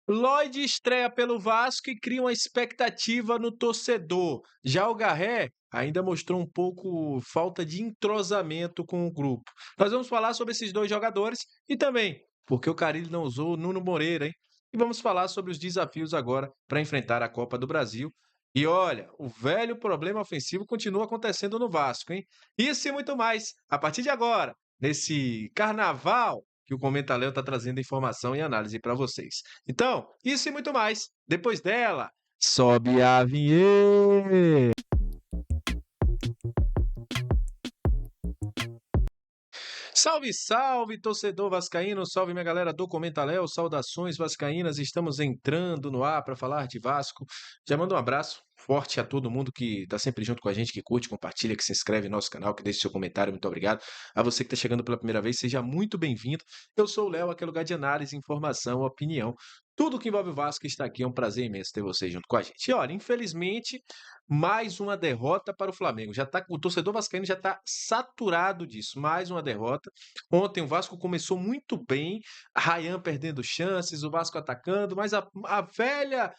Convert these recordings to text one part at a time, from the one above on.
Lloyd estreia pelo Vasco e cria uma expectativa no torcedor. Já o Garré ainda mostrou um pouco falta de entrosamento com o grupo. Nós vamos falar sobre esses dois jogadores e também porque o Carille não usou o Nuno Moreira, hein? E vamos falar sobre os desafios agora para enfrentar a Copa do Brasil. E olha, o velho problema ofensivo continua acontecendo no Vasco, hein? Isso e muito mais a partir de agora, nesse carnaval que o Comenta Léo está trazendo informação e análise para vocês. Então, isso e muito mais. Depois dela, sobe a vinheta! Salve, salve, torcedor vascaíno, salve minha galera do Comenta Léo, saudações vascaínas, estamos entrando no ar para falar de Vasco. Já mando um abraço forte a todo mundo que está sempre junto com a gente, que curte, compartilha, que se inscreve no nosso canal, que deixa seu comentário, muito obrigado. A você que está chegando pela primeira vez, seja muito bem-vindo. Eu sou o Léo, aqui é lugar de análise, informação, opinião. Tudo que envolve o Vasco está aqui, é um prazer imenso ter você junto com a gente. E olha, infelizmente, mais uma derrota para o Flamengo. O torcedor vascaíno já está saturado disso. Mais uma derrota. Ontem o Vasco começou muito bem, Rayan perdendo chances, o Vasco atacando, mas a velha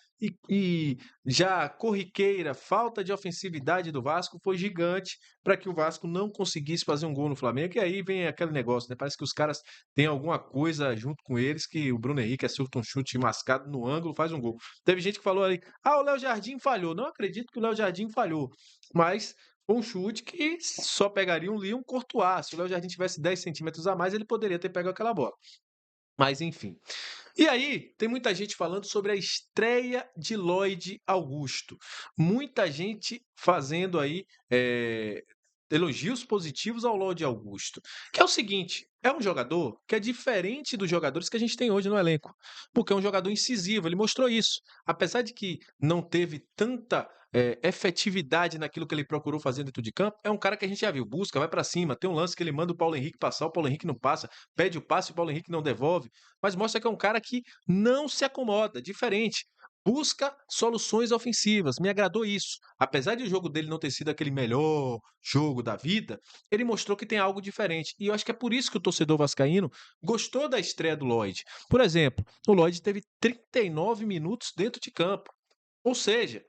e já corriqueira falta de ofensividade do Vasco foi gigante para que o Vasco não conseguisse fazer um gol no Flamengo. E aí vem aquele negócio, né? Parece que os caras têm alguma coisa junto com eles, que o Bruno Henrique acerta um chute mascado no ângulo, faz um gol. Teve gente que falou ali, o Léo Jardim falhou. Não acredito que o Léo Jardim falhou, mas foi um chute que só pegaria um Leon Courtois. Se o Léo Jardim tivesse 10 centímetros a mais, ele poderia ter pego aquela bola. Mas enfim. E aí, tem muita gente falando sobre a estreia de Lloyd Augusto. Muita gente fazendo aí elogios positivos ao Lloyd Augusto. Que é o seguinte, é um jogador que é diferente dos jogadores que a gente tem hoje no elenco. Porque é um jogador incisivo, ele mostrou isso. Apesar de que não teve tanta efetividade naquilo que ele procurou fazer dentro de campo, é um cara que a gente já viu, busca, vai para cima, tem um lance que ele manda o Paulo Henrique passar, o Paulo Henrique não passa, pede o passe, o Paulo Henrique não devolve, mas mostra que é um cara que não se acomoda, diferente. Busca soluções ofensivas, me agradou isso. Apesar de o jogo dele não ter sido aquele melhor jogo da vida, ele mostrou que tem algo diferente. E eu acho que é por isso que o torcedor vascaíno gostou da estreia do Lloyd. Por exemplo, o Lloyd teve 39 minutos dentro de campo. Ou seja,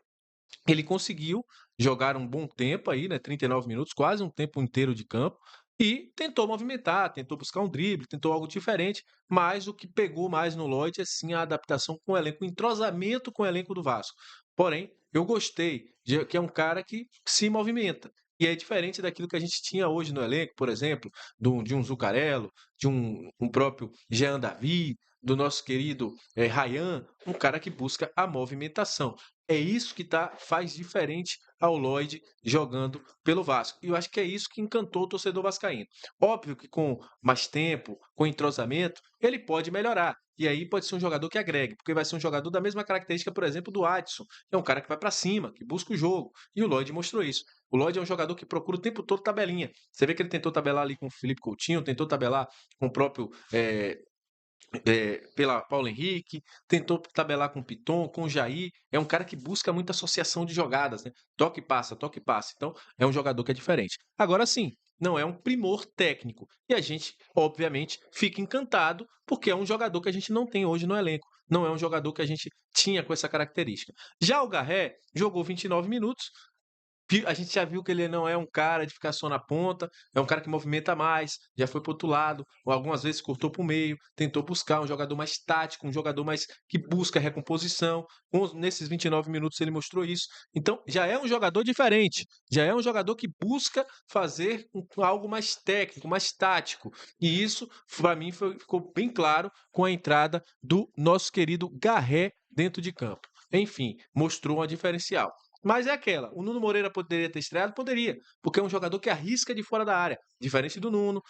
ele conseguiu jogar um bom tempo aí, né, 39 minutos, quase um tempo inteiro de campo, e tentou movimentar, tentou buscar um drible, tentou algo diferente, mas o que pegou mais no Lloyd é sim a adaptação com o elenco, o entrosamento com o elenco do Vasco. Porém, eu gostei de que é um cara que se movimenta. E é diferente daquilo que a gente tinha hoje no elenco, por exemplo, de um Zucarello, de um próprio Jean David, do nosso querido Rayan, um cara que busca a movimentação. É isso que faz diferente ao Lloyd jogando pelo Vasco. E eu acho que é isso que encantou o torcedor vascaíno. Óbvio que com mais tempo, com entrosamento, ele pode melhorar. E aí pode ser um jogador que agregue, porque vai ser um jogador da mesma característica, por exemplo, do Adson. É um cara que vai para cima, que busca o jogo. E o Lloyd mostrou isso. O Lloyd é um jogador que procura o tempo todo tabelinha. Você vê que ele tentou tabelar ali com o Felipe Coutinho, tentou tabelar com o próprio pela Paulo Henrique, tentou tabelar com o Piton, com o Jair. É um cara que busca muita associação de jogadas, né? Toque e passa, toque e passa. Então, é um jogador que é diferente. Agora sim, não é um primor técnico. E a gente, obviamente, fica encantado porque é um jogador que a gente não tem hoje no elenco. Não é um jogador que a gente tinha com essa característica. Já o Garré jogou 29 minutos, a gente já viu que ele não é um cara de ficar só na ponta, é um cara que movimenta mais, já foi para outro lado, ou algumas vezes cortou para o meio, tentou buscar um jogador mais tático, um jogador mais que busca recomposição. Nesses 29 minutos ele mostrou isso. Então, já é um jogador diferente, já é um jogador que busca fazer algo mais técnico, mais tático. E isso, para mim, ficou bem claro com a entrada do nosso querido Garré dentro de campo. Enfim, mostrou uma diferencial. Mas é aquela, o Nuno Moreira poderia ter estreado? Poderia, porque é um jogador que arrisca de fora da área, diferente do Nuno,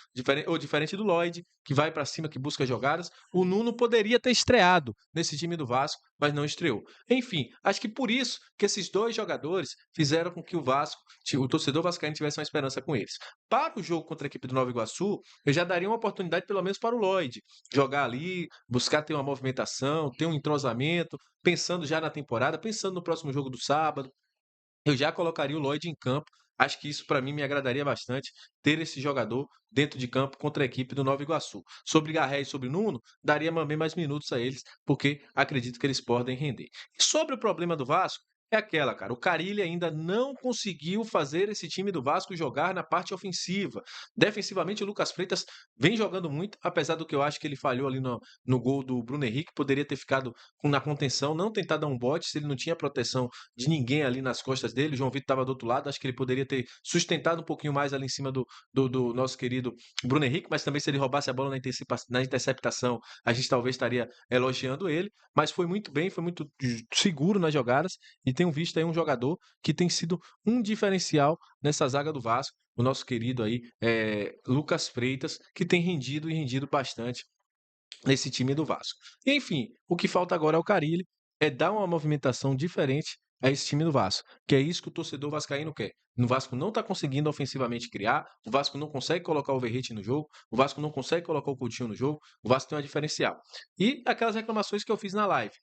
diferente do Lloyd, que vai para cima, que busca jogadas. O Nuno poderia ter estreado nesse time do Vasco, mas não estreou. Enfim, acho que por isso que esses dois jogadores fizeram com que o Vasco, o torcedor vascaíno tivesse uma esperança com eles. Para o jogo contra a equipe do Nova Iguaçu, eu já daria uma oportunidade pelo menos para o Lloyd, jogar ali, buscar ter uma movimentação, ter um entrosamento, pensando já na temporada, pensando no próximo jogo do sábado. Eu já colocaria o Lloyd em campo, Acho que isso para mim me agradaria bastante, ter esse jogador dentro de campo contra a equipe do Nova Iguaçu. Sobre Garré e sobre Nuno, daria também mais minutos a eles, porque acredito que eles podem render. E sobre o problema do Vasco, é aquela, cara, o Carille ainda não conseguiu fazer esse time do Vasco jogar na parte ofensiva. Defensivamente, o Lucas Freitas vem jogando muito, apesar do que eu acho que ele falhou ali no gol do Bruno Henrique, poderia ter ficado na contenção, não tentar dar um bote, se ele não tinha proteção de ninguém ali nas costas dele, o João Vitor estava do outro lado, acho que ele poderia ter sustentado um pouquinho mais ali em cima do nosso querido Bruno Henrique, mas também se ele roubasse a bola na interceptação, a gente talvez estaria elogiando ele, mas foi muito bem, foi muito seguro nas jogadas, e tenho visto aí um jogador que tem sido um diferencial nessa zaga do Vasco, o nosso querido aí, Lucas Freitas, que tem rendido e rendido bastante nesse time do Vasco. Enfim, o que falta agora ao Carille é dar uma movimentação diferente a esse time do Vasco, que é isso que o torcedor vascaíno quer. O Vasco não está conseguindo ofensivamente criar, o Vasco não consegue colocar o Verratti no jogo, o Vasco não consegue colocar o Coutinho no jogo, o Vasco tem uma diferencial. E aquelas reclamações que eu fiz na live.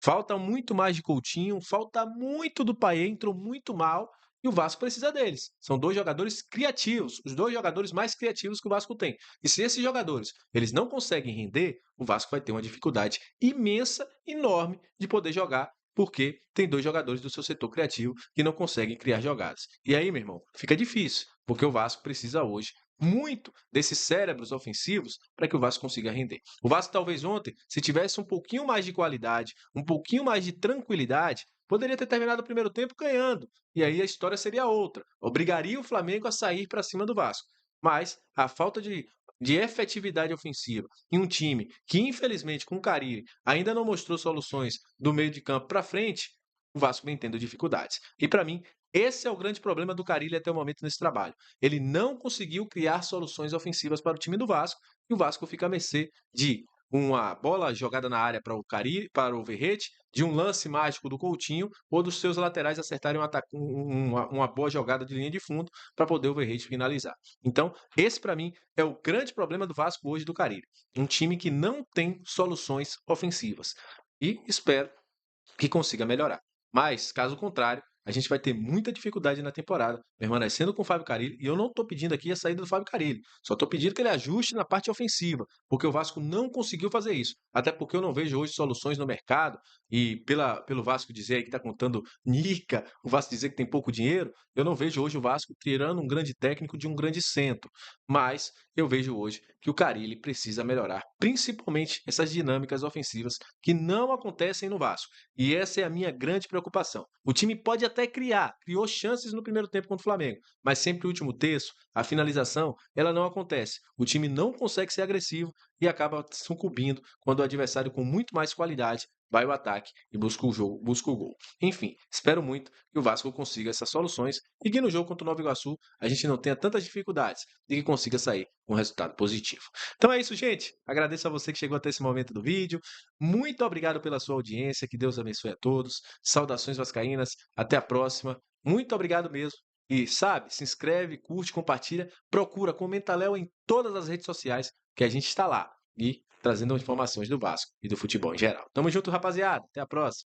Falta muito mais de Coutinho, falta muito do Paê, entrou muito mal, e o Vasco precisa deles. São dois jogadores criativos, os dois jogadores mais criativos que o Vasco tem. E se esses jogadores eles não conseguem render, o Vasco vai ter uma dificuldade imensa, enorme de poder jogar, porque tem dois jogadores do seu setor criativo que não conseguem criar jogadas. E aí, meu irmão, fica difícil, porque o Vasco precisa hoje muito desses cérebros ofensivos para que o Vasco consiga render. O Vasco talvez ontem, se tivesse um pouquinho mais de qualidade, um pouquinho mais de tranquilidade, poderia ter terminado o primeiro tempo ganhando. E aí a história seria outra. Obrigaria o Flamengo a sair para cima do Vasco. Mas a falta de efetividade ofensiva em um time que, infelizmente, com o Carille, ainda não mostrou soluções do meio de campo para frente, o Vasco vem tendo dificuldades. E para mim, esse é o grande problema do Carille até o momento nesse trabalho. Ele não conseguiu criar soluções ofensivas para o time do Vasco e o Vasco fica à mercê de uma bola jogada na área para o Carille, para o Verratti, de um lance mágico do Coutinho ou dos seus laterais acertarem uma boa jogada de linha de fundo para poder o Verratti finalizar. Então, esse para mim é o grande problema do Vasco hoje do Carille. Um time que não tem soluções ofensivas. E espero que consiga melhorar. Mas, caso contrário, a gente vai ter muita dificuldade na temporada, permanecendo com o Fábio Carille, e eu não estou pedindo aqui a saída do Fábio Carille, só estou pedindo que ele ajuste na parte ofensiva, porque o Vasco não conseguiu fazer isso, até porque eu não vejo hoje soluções no mercado, e pelo Vasco dizer aí que está contando Nica, o Vasco dizer que tem pouco dinheiro, eu não vejo hoje o Vasco tirando um grande técnico de um grande centro, mas eu vejo hoje que o Carille precisa melhorar, principalmente essas dinâmicas ofensivas que não acontecem no Vasco. E essa é a minha grande preocupação. O time pode até criou chances no primeiro tempo contra o Flamengo, mas sempre o último terço, a finalização, ela não acontece. O time não consegue ser agressivo e acaba sucumbindo quando o adversário com muito mais qualidade vai ao ataque e busca o jogo, busca o gol. Enfim, espero muito que o Vasco consiga essas soluções e que no jogo contra o Nova Iguaçu a gente não tenha tantas dificuldades e que consiga sair com um resultado positivo. Então é isso, gente. Agradeço a você que chegou até esse momento do vídeo. Muito obrigado pela sua audiência. Que Deus abençoe a todos. Saudações vascaínas. Até a próxima. Muito obrigado mesmo. E sabe, se inscreve, curte, compartilha, procura Comenta Léo em todas as redes sociais que a gente está lá e trazendo informações do Vasco e do futebol em geral. Tamo junto, rapaziada. Até a próxima.